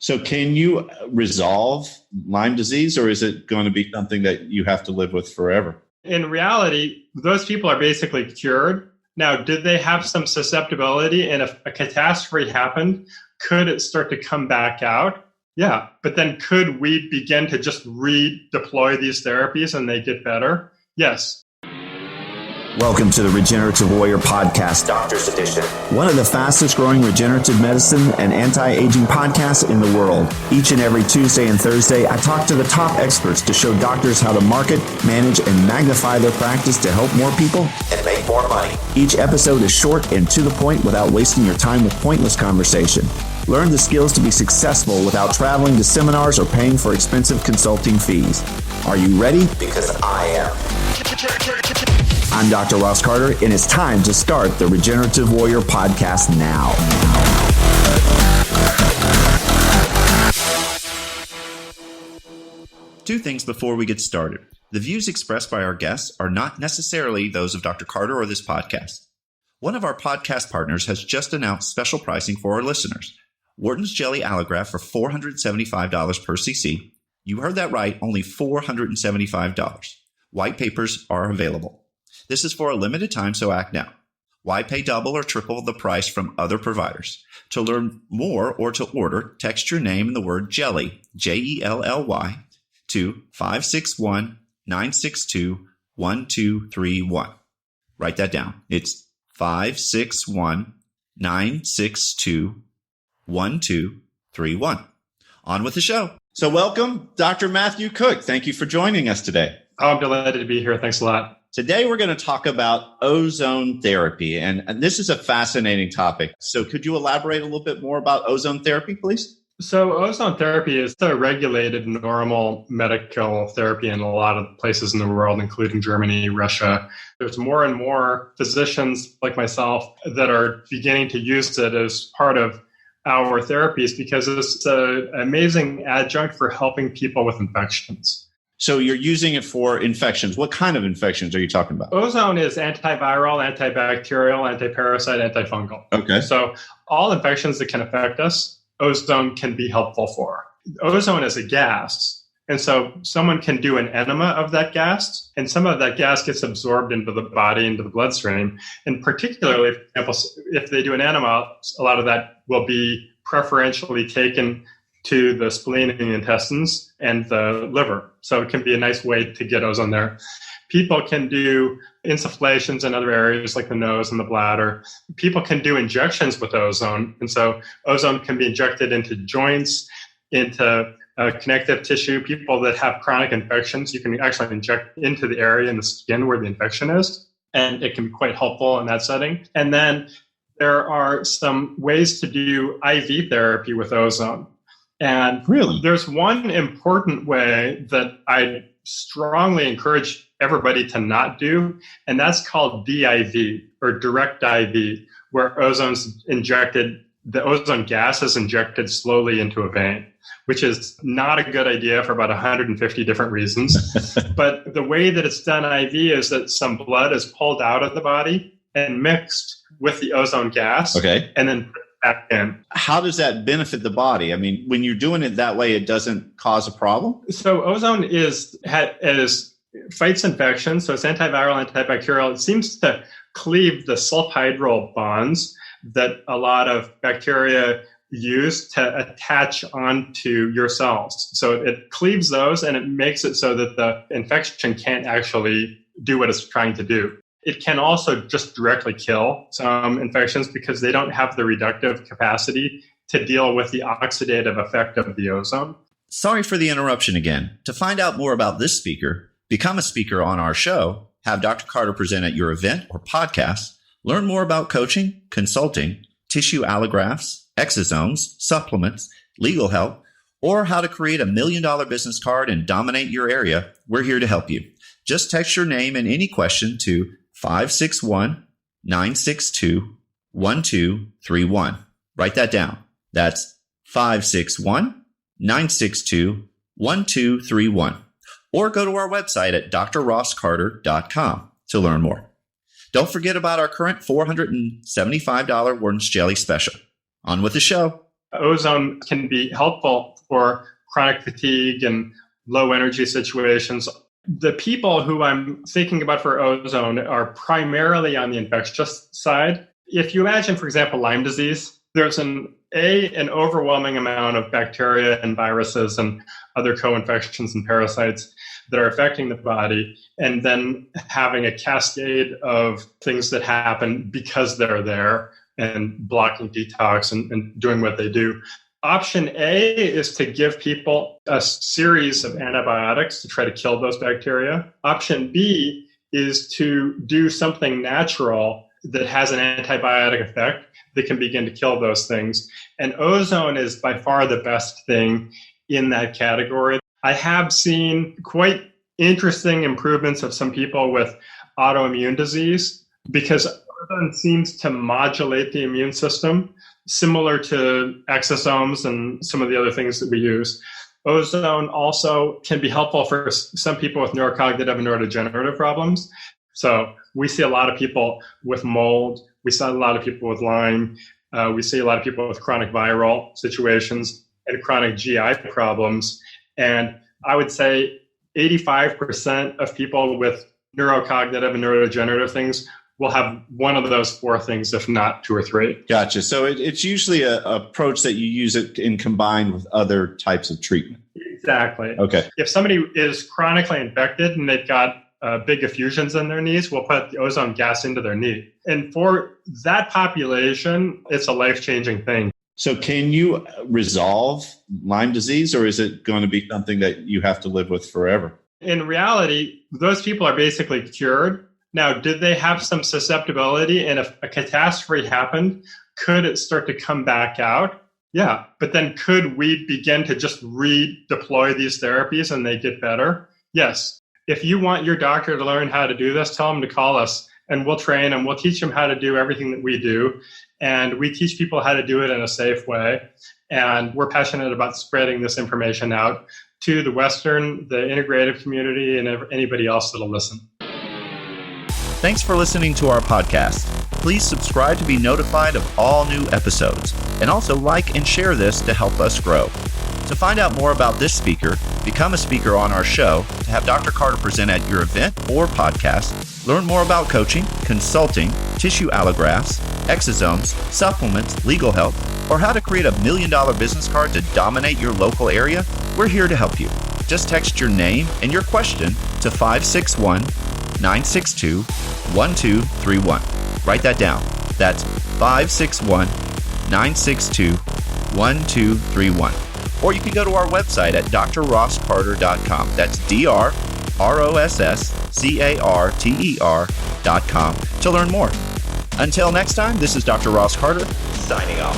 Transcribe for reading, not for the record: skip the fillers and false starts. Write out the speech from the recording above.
So can you resolve Lyme disease, or is it going to be something that you have to live with forever? In reality, those people are basically cured. Now, did they have some susceptibility? And if a catastrophe happened, could it start to come back out? Yeah. But then could we begin to just redeploy these therapies and they get better? Yes. Welcome to the Regenerative Warrior Podcast, Doctor's Edition. One of the fastest growing regenerative medicine and anti-aging podcasts in the world. Each and every Tuesday and Thursday, I talk to the top experts to show doctors how to market, manage, and magnify their practice to help more people and make more money. Each episode is short and to the point without wasting your time with pointless conversation. Learn the skills to be successful without traveling to seminars or paying for expensive consulting fees. Are you ready? Because I am. I'm Dr. Ross Carter, and it's time to start the Regenerative Warrior Podcast now. Two things before we get started. The views expressed by our guests are not necessarily those of Dr. Carter or this podcast. One of our podcast partners has just announced special pricing for our listeners. Wharton's Jelly Allograft for $475 per cc. You heard that right, only $475. White papers are available. This is for a limited time, so act now. Why pay double or triple the price from other providers? To learn more or to order, text your name and the word JELLY, Jelly, to 561-962-1231. Write that down. It's 561-962-1231. On with the show. So welcome, Dr. Matthew Cook. Thank you for joining us today. Oh, I'm delighted to be here. Thanks a lot. Today, we're going to talk about ozone therapy, and this is a fascinating topic. So could you elaborate a little bit more about ozone therapy, please? So ozone therapy is a regulated normal medical therapy in a lot of places in the world, including Germany, Russia. There's more and more physicians like myself that are beginning to use it as part of our therapies because it's an amazing adjunct for helping people with infections. So you're using it for infections. What kind of infections are you talking about? Ozone is antiviral, antibacterial, antiparasite, antifungal. Okay. So all infections that can affect us, ozone can be helpful for. Ozone is a gas. And so someone can do an enema of that gas, and some of that gas gets absorbed into the body, into the bloodstream. And particularly, for example, if they do an enema, a lot of that will be preferentially taken to the spleen and the intestines and the liver. So it can be a nice way to get ozone there. People can do insufflations in other areas like the nose and the bladder. People can do injections with ozone. And so ozone can be injected into joints, into connective tissue. People that have chronic infections, you can actually inject into the area in the skin where the infection is. And it can be quite helpful in that setting. And then there are some ways to do IV therapy with ozone. And really, there's one important way that I strongly encourage everybody to not do, and that's called DIV or direct IV, where ozone's injected, the ozone gas is injected slowly into a vein, which is not a good idea for about 150 different reasons. But the way that it's done IV is that some blood is pulled out of the body and mixed with the ozone gas, okay, and then back in. How does that benefit the body? I mean, when you're doing it that way, it doesn't cause a problem? So ozone fights infections, so it's antiviral, antibacterial. It seems to cleave the sulfhydryl bonds that a lot of bacteria use to attach onto your cells. So it cleaves those and it makes it so that the infection can't actually do what it's trying to do. It can also just directly kill some infections because they don't have the reductive capacity to deal with the oxidative effect of the ozone. Sorry for the interruption again. To find out more about this speaker, become a speaker on our show, have Dr. Carter present at your event or podcast, learn more about coaching, consulting, tissue allografts, exosomes, supplements, legal help, or how to create $1 million business card and dominate your area, we're here to help you. Just text your name and any question to 561-962-1231. Write that down. That's 561-962-1231. Or go to our website at drrosscarter.com to learn more. Don't forget about our current $475 Wharton's Jelly special. On with the show. ozone can be helpful for chronic fatigue and low energy situations. The people who I'm thinking about for ozone are primarily on the infectious side. If you imagine, for example, Lyme disease, there's an overwhelming amount of bacteria and viruses and other co-infections and parasites that are affecting the body, and then having a cascade of things that happen because they're there and blocking detox and doing what they do. Option A is to give people a series of antibiotics to try to kill those bacteria. Option B is to do something natural that has an antibiotic effect that can begin to kill those things. And ozone is by far the best thing in that category. I have seen quite interesting improvements of some people with autoimmune disease because ozone seems to modulate the immune system, similar to exosomes and some of the other things that we use. Ozone also can be helpful for some people with neurocognitive and neurodegenerative problems. So we see a lot of people with mold. We see a lot of people with Lyme. We see a lot of people with chronic viral situations and chronic GI problems. And I would say 85% of people with neurocognitive and neurodegenerative things will have one of those four things, if not two or three. Gotcha. So it's usually an approach that you use it in combined with other types of treatment. Exactly. Okay. If somebody is chronically infected and they've got big effusions in their knees, we'll put the ozone gas into their knee. And for that population, it's a life-changing thing. So can you resolve Lyme disease, or is it going to be something that you have to live with forever? In reality, those people are basically cured. Now, did they have some susceptibility? And if a catastrophe happened, could it start to come back out? Yeah. But then could we begin to just redeploy these therapies and they get better? Yes. If you want your doctor to learn how to do this, tell them to call us and we'll train them. We'll teach them how to do everything that we do. And we teach people how to do it in a safe way. And we're passionate about spreading this information out to the Western, the integrative community, and anybody else that'll listen. Thanks for listening to our podcast. Please subscribe to be notified of all new episodes, and also like and share this to help us grow. To find out more about this speaker, become a speaker on our show, to have Dr. Carter present at your event or podcast, learn more about coaching, consulting, tissue allografts, exosomes, supplements, legal help, or how to create $1 million business card to dominate your local area, we're here to help you. Just text your name and your question to 561-962-1231. Write that down. That's 561-962-1231. Or you can go to our website at drrosscarter.com. That's drrosscarter.com to learn more. Until next time, this is Dr. Ross Carter, signing off.